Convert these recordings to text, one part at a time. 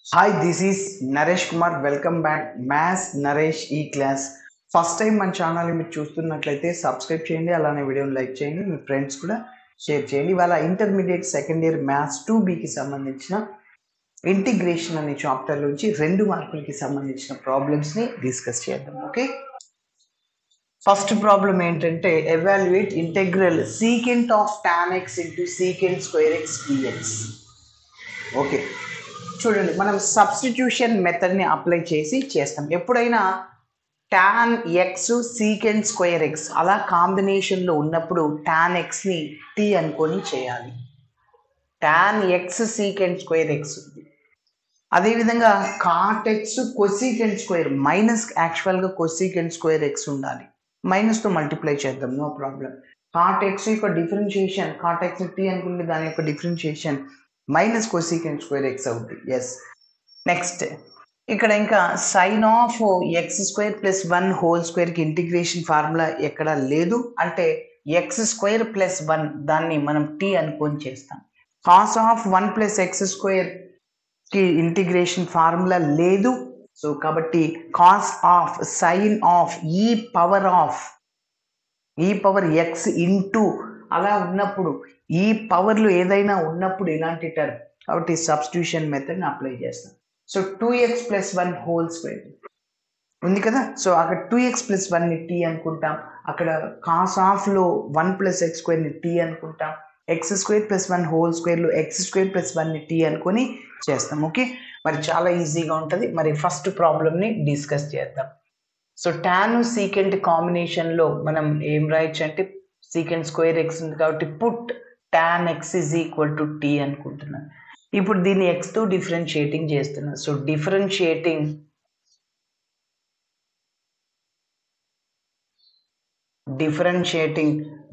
Hi, this is Naresh Kumar. Welcome back. Maths Naresh E-Class. First time మన ఛానల్ని మీరు చూస్తున్నట్లయితే సబ్స్క్రైబ్ చేయండి, అలానే వీడియోని లైక్ చేయండి, మీ ఫ్రెండ్స్ కూడా షేర్ చేయండి. ఇవాళ ఇంటర్మీడియట్ సెకండ్ ఇయర్ మ్యాథ్స్ 2Bకి సంబంధించిన ఇంటిగ్రేషన్ అనే చాప్టర్ నుంచి 2 మార్కులకి సంబంధించిన ప్రాబ్లమ్స్ని డిస్కస్ చేద్దాం. ఓకే, ఫస్ట్ ప్రాబ్లం ఏంటంటే evaluate integral secant of tan x into secant square x dx. Okay, చూడండి, మనం సబ్స్టిట్యూషన్ మెథడ్ని అప్లై చేస్తాం. ఎప్పుడైనా tan x secant square X అలా కాంబినేషన్లో ఉన్నప్పుడు tan xని t అనుకొని చేయాలి. tan x secant square x ఉంది. అదేవిధంగా cot x cosecant square minus, యాక్చువల్గా కొసీకెంట్ స్క్వేర్ ఎక్స్ ఉండాలి, మైనస్తో మల్టిప్లై చేద్దాం, నో ప్రాబ్లం. cot x యొక్క డిఫరెన్షియేషన్, cot x t అనుకుంటే దాని యొక్క differentiation minus cosecant square x అవుతుంది. ఎస్, నెక్స్ట్ ఇక్కడ ఇంకా sine of x square plus 1 whole స్క్వేర్కి ఇంటిగ్రేషన్ ఫార్ములా ఎక్కడ లేదు, అంటే ఎక్స్ స్క్వేర్ ప్లస్ 1 దాన్ని మనం టీ అనుకొని చేస్తాం. కాస్ ఆఫ్ 1 ప్లస్ ఎక్స్ స్క్వేర్కి ఇంటిగ్రేషన్ ఫార్ములా లేదు, సో కాబట్టి కాస్ ఆఫ్ సైన్ ఆఫ్ ఈ పవర్ ఎక్స్ ఇంటూ అలా ఉన్నప్పుడు ఈ పవర్లు ఏదైనా ఉన్నప్పుడు ఇలాంటి టర్మ్, కాబట్టి సబ్స్టిట్యూషన్ మెథడ్ని అప్లై చేస్తాం. So 2x plus 1 whole square ఉంది కదా, సో అక్కడ 2x ప్లస్ 1ని టీ అనుకుంటాం, అక్కడ కాస్ ఆఫ్లో 1 ప్లస్ ఎక్స్ స్క్వేర్ని టీ అనుకుంటాం, ఎక్స్ స్క్వేర్ ప్లస్ 1 హోల్ స్క్వేర్లో ఎక్స్ స్క్వేర్ ప్లస్ 1ని టీ అనుకొని చేస్తాం. ఓకే, మరి చాలా ఈజీగా ఉంటుంది. మరి ఫస్ట్ ప్రాబ్లమ్ని డిస్కస్ చేద్దాం. సో టాన్ సీకెంట్ కాంబినేషన్లో మనం ఏం రాయొచ్చు అంటే సీకెంట్ స్క్వేర్ ఎక్స్ ఉంది కాబట్టి put tan x is equal to t అనుకుంటున్నాను. ఇప్పుడు దీన్ని ఎక్స్తో డిఫరెన్షియేటింగ్ చేస్తున్నాను. So differentiating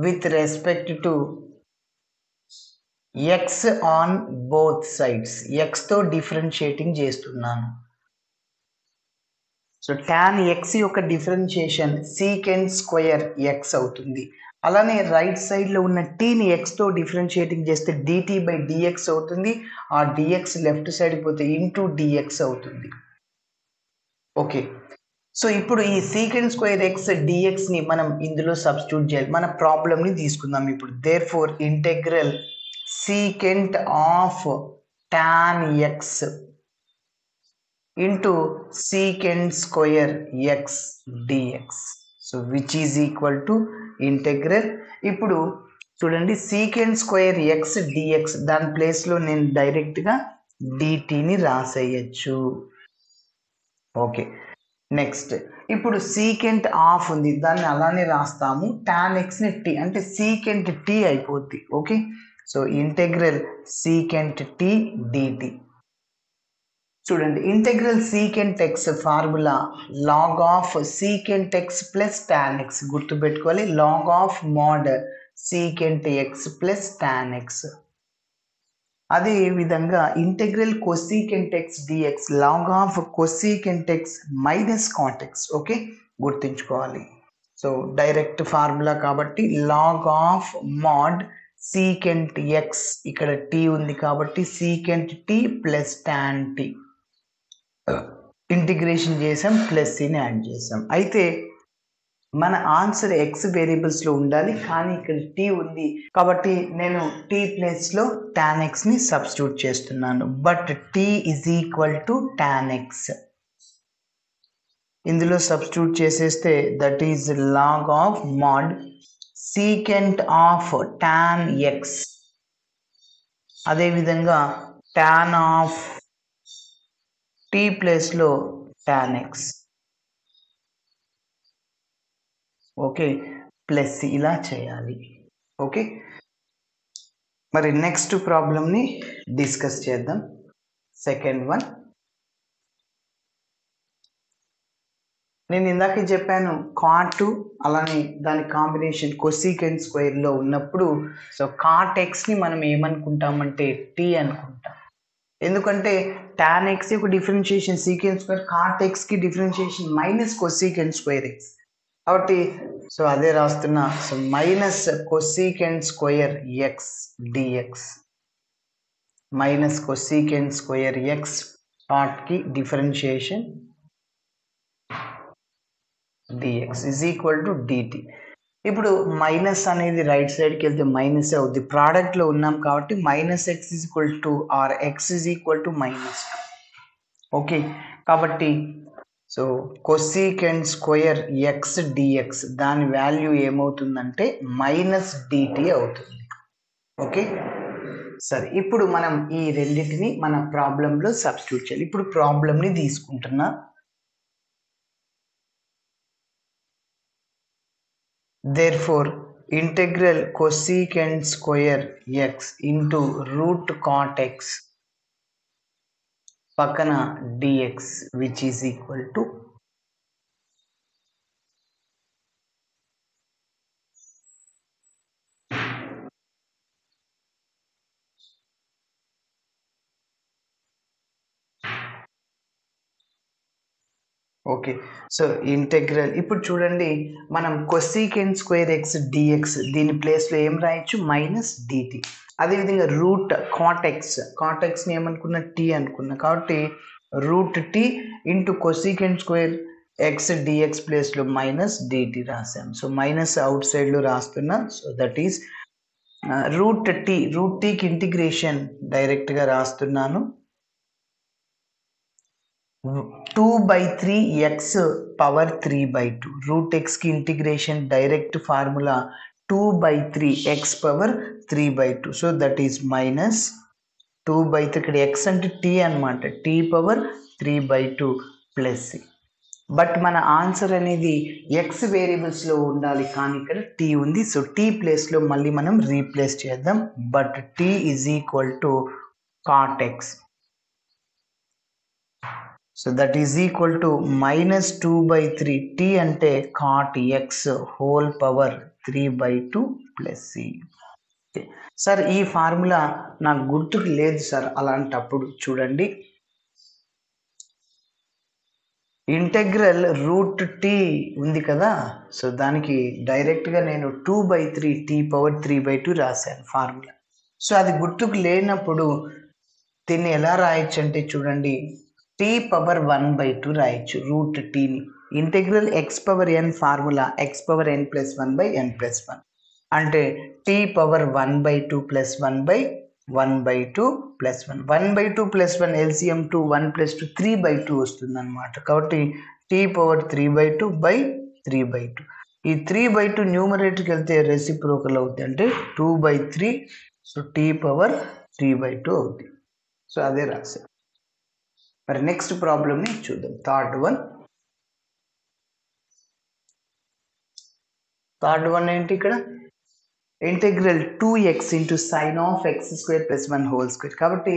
with respect to x on both sides, ఎక్స్తో డిఫరెన్షియేటింగ్ చేస్తున్నాను. సో tan x యొక్క డిఫరెన్షియేషన్ సీకెంట్ స్క్వేర్ ఎక్స్ అవుతుంది. అలానే రైట్ సైడ్లో ఉన్న టీని ఎక్స్తో డిఫరెన్షియేటింగ్ చేస్తే dt బై dx అవుతుంది. ఆ dx లెఫ్ట్ సైడ్ పోతే ఇంటూ dx అవుతుంది. ఓకే, సో ఇప్పుడు ఈ సీకెంట్ స్క్వేర్ ఎక్స్ డిఎక్స్ని మనం ఇందులో సబ్స్టిట్యూట్ చేయాలి. మన ప్రాబ్లమ్ని తీసుకుందాం ఇప్పుడు. Therefore integral secant of tan x into secant square x dx, so which is equal to integral. ఇప్పుడు చూడండి, సీకెంట్ స్క్వేర్ ఎక్స్ డిఎక్స్ దాని ప్లేస్లో నేను డైరెక్ట్గా డిటీని రాసేయచ్చు. ఓకే, నెక్స్ట్ ఇప్పుడు సీకెంట్ ఆఫ్ ఉంది, దాన్ని అలానే రాస్తాము. tan xని టీ అంటే సీకెంట్ టీ అయిపోద్ది. Okay, so integral secant t dt. చూడండి, integral secant x formula log of secant x plus tan x, గుర్తుపెట్టుకోవాలి, log of mod secant x plus tan x. అదే విధంగా integral cosecant x dx log of cosecant x minus cot x. Okay, గుర్తుంచుకోవాలి. So direct formula కాబట్టి log of mod secant x, ఇక్కడ t ఉంది కాబట్టి secant t plus tan t integration చేసాం, plus సిని add చేసాం. అయితే మన ఆన్సర్ ఎక్స్ వేరియబుల్స్లో ఉండాలి, కానీ ఇక్కడ టీ ఉంది కాబట్టి నేను టీ ప్లేస్లో tan xని సబ్స్టిట్యూట్ చేస్తున్నాను. But t is equal to tan x, ఇందులో సబ్స్టిట్యూట్ చేసేస్తే that is log of mod secant of tan x, అదేవిధంగా tan ఆఫ్ టీ ప్లేస్లో tan x. ఓకే, ప్లస్ ఇలా చేయాలి. ఓకే, మరి నెక్స్ట్ ప్రాబ్లమ్ని డిస్కస్ చేద్దాం. సెకండ్ వన్, నేను ఇందాక చెప్పాను కాట్ అలానే దాని కాంబినేషన్ కొసీకెంట్ స్క్వేర్లో ఉన్నప్పుడు, సో కాట్ ఎక్స్ని మనం ఏమనుకుంటామంటే టీ అనుకుంటాం. ఎందుకంటే tan x యొక్క డిఫరెన్షియేషన్ సీకెంట్ స్క్వేర్, కాట్ ఎక్స్కి differentiation minus cosecant square x కాబట్టి సో అదే రాస్తున్నా. So minus cosecant square x dx minus cosecant square x కాట్కి differentiation dx is equal to dt. ఇప్పుడు మైనస్ అనేది రైట్ సైడ్కి వెళ్తే మైనస్ అవుద్ది, ప్రోడక్ట్లో ఉన్నాం కాబట్టి minus x is equal to or x is equal to minus. Okay, కాబట్టి so cosecant square x dx దాని వాల్యూ ఏమవుతుందంటే మైనస్ డిటి అవుతుంది. ఓకే సరే, ఇప్పుడు మనం ఈ రెండింటిని మన ప్రాబ్లంలో సబ్స్టిట్యూట్ చేయాలి. ఇప్పుడు ప్రాబ్లంని తీసుకుంటున్నా. Therefore, integral cosecant square x into root cot x పక్కన dx which is equal to okay. So integral ఇప్పుడు చూడండి, మనం కొసీకెండ్ స్క్వేర్ ఎక్స్ డిఎక్స్ దీని ప్లేస్లో ఏం రాయొచ్చు, మైనస్ డిటి. అదేవిధంగా రూట్ కాట్ ఎక్స్ని ఏమనుకున్నా, టీ అనుకున్నా, కాబట్టి root t into cosecant square x dx ప్లేస్లో మైనస్ డిటి రాసాం. సో మైనస్ అవుట్ సైడ్లో రాస్తున్నా. సో దట్ ఈస్ రూట్ టీకి ఇంటిగ్రేషన్ డైరెక్ట్గా రాస్తున్నాను. 2/3 x పవర్ 3/2 రూట్ ఎక్స్కి integration direct formula 2/3 x power 3/2. So that is minus 2/3, ఇక్కడ x అంటే టీ అనమాట, t power 3/2 plus c. But మన ఆన్సర్ అనేది ఎక్స్ వేరియబుల్స్లో ఉండాలి, కానీ ఇక్కడ టీ ఉంది. సో టీ ప్లేస్లో మళ్ళీ మనం రీప్లేస్ చేద్దాం. But t is equal to cot x. So that is equal to minus 2/3 t అంటే cot x whole power 3/2 plus c. Sir ఈ ఫార్ములా నాకు గుర్తుకు లేదు సార్, అలాంటప్పుడు చూడండి, ఇంటెగ్రల్ రూట్ టీ ఉంది కదా, సో దానికి డైరెక్ట్గా నేను 2/3 టీ పవర్ 3/2 రాశాను ఫార్ములా. సో అది గుర్తుకు లేనప్పుడు దీన్ని ఎలా రాయొచ్చు అంటే చూడండి, టీ పవర్ 1/2 రాయొచ్చు రూట్ టీని. Integral x power n formula x power n plus 1/n+1 అంటే t power 1/2 plus 1/1/2 plus 1 1/2 plus 1 LCM 2 1 plus 2 3/2 వస్తుంది అనమాట. కాబట్టి టీ పవర్ 3/2/3/2. ఈ 3/2 న్యూమరేటర్కి వెళ్తే రెసిప్రోకల్ అవుతుంది, అంటే 2/3. సో టీ పవర్ 3/2 అవుతుంది. సో అదే రాసే. మరి నెక్స్ట్ ప్రాబ్లమ్ని చూద్దాం. థర్డ్ వన్ ఏంటి, ఇక్కడ integral 2x into sine of x square plus 1 whole square. కాబట్టి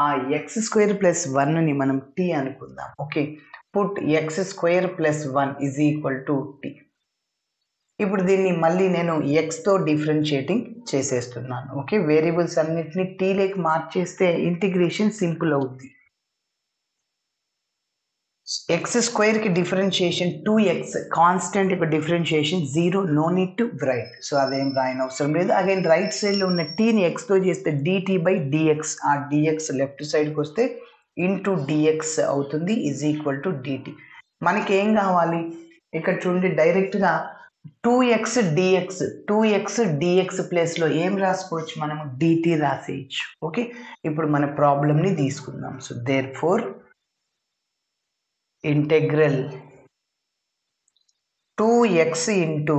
ఆ ఎక్స్ స్క్వేర్ ప్లస్ 1ని మనం టీ అనుకుందాం. Okay, put x square plus 1 is equal to t. ఇప్పుడు దీన్ని మళ్ళీ నేను ఎక్స్తో డిఫరెన్షియేటింగ్ చేసేస్తున్నాను. ఓకే, వేరియబుల్స్ అన్నిటిని టీలోకి మార్చేస్తే ఇంటిగ్రేషన్ సింపుల్ అవుద్ది. ఎక్స్ స్క్వేర్కి డిఫరెన్షియేషన్ 2x, కాన్స్టెంట్ యొక్క differentiation 0, no need to write. So అదేం రాయని అవసరం లేదు. అగైన్ రైట్ సైడ్లో ఉన్న టీని ఎక్స్తో చేస్తే dt/dx, ఆ dx లెఫ్ట్ సైడ్కి వస్తే ఇంటూ dx అవుతుంది ఈజ్ ఈక్వల్ టు dt. మనకి ఏం కావాలి, ఇక్కడ చూడండి డైరెక్ట్గా 2x dx ప్లేస్లో ఏం రాసుకోవచ్చు, మనము dt రాసేయచ్చు. ఓకే, ఇప్పుడు మన ప్రాబ్లమ్ని తీసుకుందాం. So therefore integral 2x into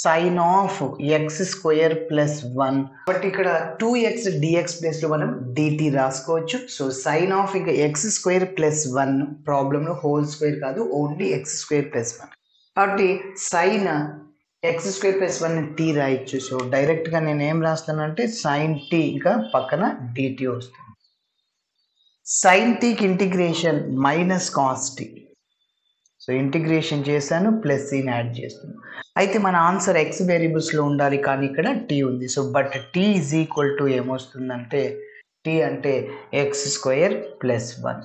sine of x square plus 1. But ఇక్కడ 2x dx ప్లేస్లో మనం dt రాసుకోవచ్చు. సో సైన్ ఆఫ్ ఇంకా ఎక్స్ స్క్వేర్ ప్లస్ 1 ప్రాబ్లంలో హోల్ స్క్వేర్ కాదు, ఓన్లీ ఎక్స్ స్క్వేర్ ప్లస్ 1. కాబట్టి sine x square plus 1 t రాయొచ్చు. So డైరెక్ట్గా నేను ఏం రాస్తానంటే సైన్ టీ ఇంకా పక్కన dt వస్తుంది. సైన్ టీకి integration minus cos t. So integration చేశాను, ప్లస్ సీని యాడ్ చేస్తున్నాను. అయితే మన ఆన్సర్ ఎక్స్ వేరియబుల్స్లో ఉండాలి, కానీ ఇక్కడ టీ ఉంది. So but t is equal to ఏమొస్తుందంటే, టీ అంటే x square plus 1.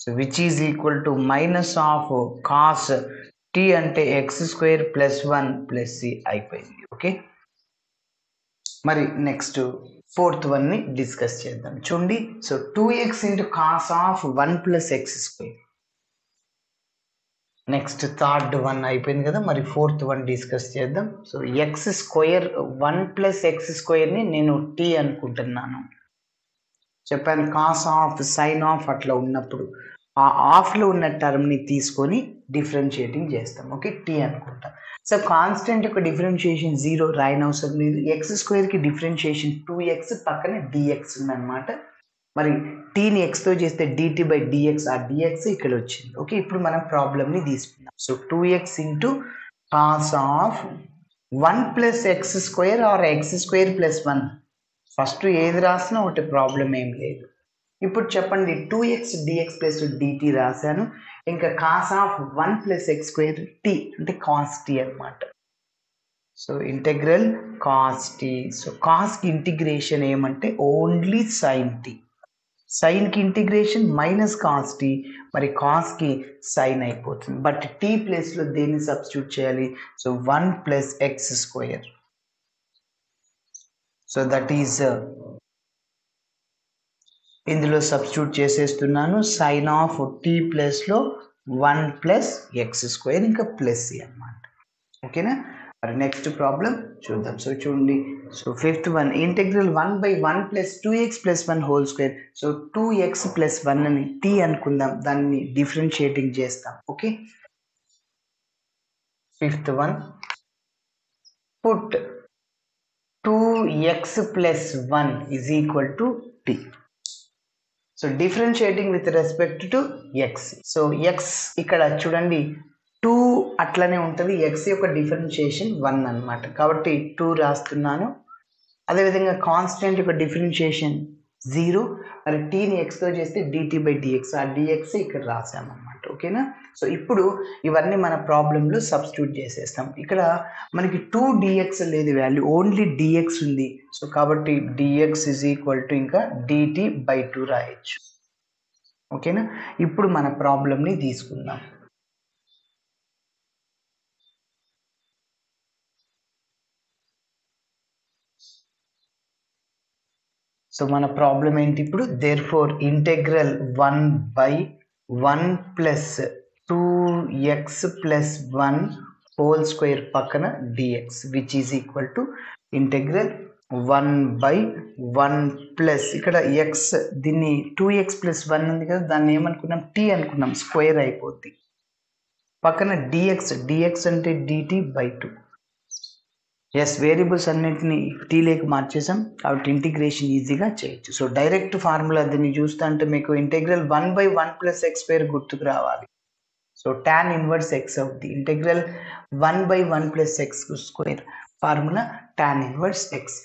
So which is equal to minus of cos t అంటే x square plus 1 plus c అయిపోయింది. ఓకే, మరి నెక్స్ట్ ఫోర్త్ వన్ని డిస్కస్ చేద్దాం. చూడండి, so 2x into cos of 1 plus x square. Next third one అయిపోయింది కదా, మరి fourth one discuss చేద్దాం. So x square 1 plus x స్క్వేర్ని నేను టీ అనుకుంటున్నాను. చెప్పాను కాస్ ఆఫ్ సైన్ ఆఫ్ అట్లా ఉన్నప్పుడు ఆ ఆఫ్లో ఉన్న టర్మ్ని తీసుకొని డిఫరెన్షియేటింగ్ చేస్తాం. ఓకే, టీ అనుకుంటాం. సో కాన్స్టెంట్ యొక్క డిఫరెన్షియేషన్ 0 రాయనవసరం లేదు. ఎక్స్ స్క్వేర్కి డిఫరెన్షియేషన్ 2x పక్కన డిఎక్స్ ఉందన్నమాట. మరి టీని ఎక్స్తో చేస్తే డిటీ బై డిఎక్స్, ఆ డిఎక్స్ ఇక్కడ వచ్చింది. ఓకే, ఇప్పుడు మనం ప్రాబ్లమ్ని తీసుకుందాం. So 2x into cos of 1 plus x square or x square plus 1. First ఏది రాసినా ఒకటి, ప్రాబ్లం ఏం లేదు. ఇప్పుడు చెప్పండి, 2x dx ప్లస్ dt రాశాను. ఇంకా cos of 1 plus x square t అంటే కాస్ టీ అనమాట. So integral cos t. So కాస్కి ఇంటిగ్రేషన్ ఏమంటే ఓన్లీ సైన్ టీ. సైన్కి ఇంటిగ్రేషన్ మైనస్ కాస్ టీ, మరి కాస్కి సైన్ అయిపోతుంది. బట్ టీ ప్లేస్లో దేన్ని సబ్స్టిట్యూట్ చేయాలి? So 1 plus x square. So that is ఇందులో సబ్స్టిట్యూట్ చేసేస్తున్నాను. సైన్ ఆఫ్ టీ ప్లస్లో 1 ప్లస్ ఎక్స్ స్క్వేర్ ఇంకా ప్లస్ సి అనమాట. ఓకేనా, మరి నెక్స్ట్ ప్రాబ్లం చూద్దాం. సో చూడండి, so fifth one integral 1/1 plus 2x plus 1 whole square. So 2x plus 1 అని టీ అనుకుందాం, దాన్ని డిఫరెన్షియేటింగ్ చేస్తాం. Okay, fifth one put 2x plus 1 is equal to t. So differentiating with respect to x. So x ఇక్కడ చూడండి 2 అట్లనే ఉంటుంది, X యొక్క differentiation 1 అనమాట, కాబట్టి 2 రాస్తున్నాను. అదేవిధంగా కాన్స్టెంట్ యొక్క డిఫరెన్షియేషన్ 0, మరి టీని ఎక్స్తో చేస్తే డిటీ బై డిఎక్స్, ఆ డిఎక్స్ ఇక్కడ రాసామన్నమాట. ఓకేనా, సో ఇప్పుడు ఇవన్నీ మన ప్రాబ్లంలో సబ్స్టిట్యూట్ చేసేస్తాం. ఇక్కడ మనకి 2 డిఎక్స్ లేదు వాల్యూ, ఓన్లీ డిఎక్స్ ఉంది. సో కాబట్టి డిఎక్స్ ఈజ్ ఈక్వల్ టు ఇంకా డిటీ బై 2 రాయొచ్చు. ఓకేనా, ఇప్పుడు మన ప్రాబ్లంని తీసుకుందాం. సో మన ప్రాబ్లం ఏంటి ఇప్పుడు? Therefore integral 1/1 plus 2x plus 1 whole square పక్కన dx which is equal to integral 1/1 plus ఇక్కడ x, దీన్ని 2x ప్లస్ 1 ఉంది కదా, దాన్ని ఏమనుకున్నాం? t అనుకున్నాం, స్క్వేర్ అయిపోద్ది. పక్కన dx అంటే dt బై 2. ఎస్, వేరియబుల్స్ అన్నింటినీ టీ లేక మార్చేసాం కాబట్టి ఇంటిగ్రేషన్ ఈజీగా చేయొచ్చు. సో డైరెక్ట్ ఫార్ములా దీన్ని చూస్తా అంటే మీకు ఇంటెగ్రల్ 1/1 ప్లస్ ఎక్స్ స్క్వేర్ గుర్తుకు రావాలి. సో tan ఇన్వర్స్ ఎక్స్ అవుద్ది. Integral 1/1 plus x square formula tan inverse X.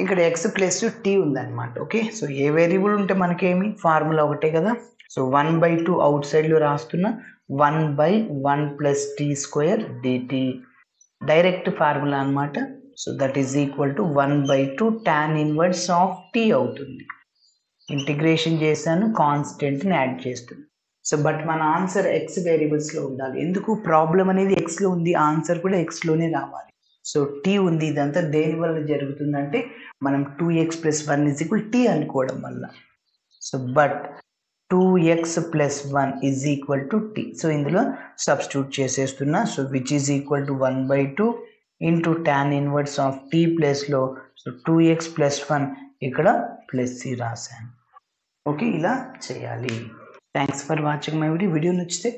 ఇక్కడ ఎక్స్ ప్లస్ టీ ఉందన్నమాట. ఓకే, సో ఏ వేరియబుల్ ఉంటే మనకేమి, ఫార్ములా ఒకటే కదా. సో 1/2 అవుట్ సైడ్లో రాస్తున్నా, 1/1 plus t square dt direct formula అనమాట. So that is equal to 1/2 tan inverse of t అవుతుంది. ఇంటిగ్రేషన్ చేశాను, కాన్స్టెంట్ని యాడ్ చేస్తుంది. సో బట్ మన ఆన్సర్ ఎక్స్ వేరియబుల్స్లో ఉండాలి. ఎందుకు? ప్రాబ్లం అనేది ఎక్స్లో ఉంది, ఆన్సర్ కూడా ఎక్స్లోనే రావాలి. సో టీ ఉంది. ఇదంతా దేనివల్ల జరుగుతుందంటే మనం 2x plus 1 is equal t అనుకోవడం వల్ల. So but 2x plus 1 is equal to t. So ఇందులో సబ్స్టిట్యూట్ చేసేస్తున్నా. So which is equal to 1/2 into tan inverse of t ప్లేస్లో సో 2x ప్లస్ 1 ఇక్కడ ప్లస్ సి రాశాను. ఓకే, ఇలా చేయాలి. Thanks for watching my video. Video నచ్చితే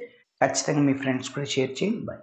ఖచ్చితంగా మీ ఫ్రెండ్స్ కూడా షేర్ చేయండి. బాయ్.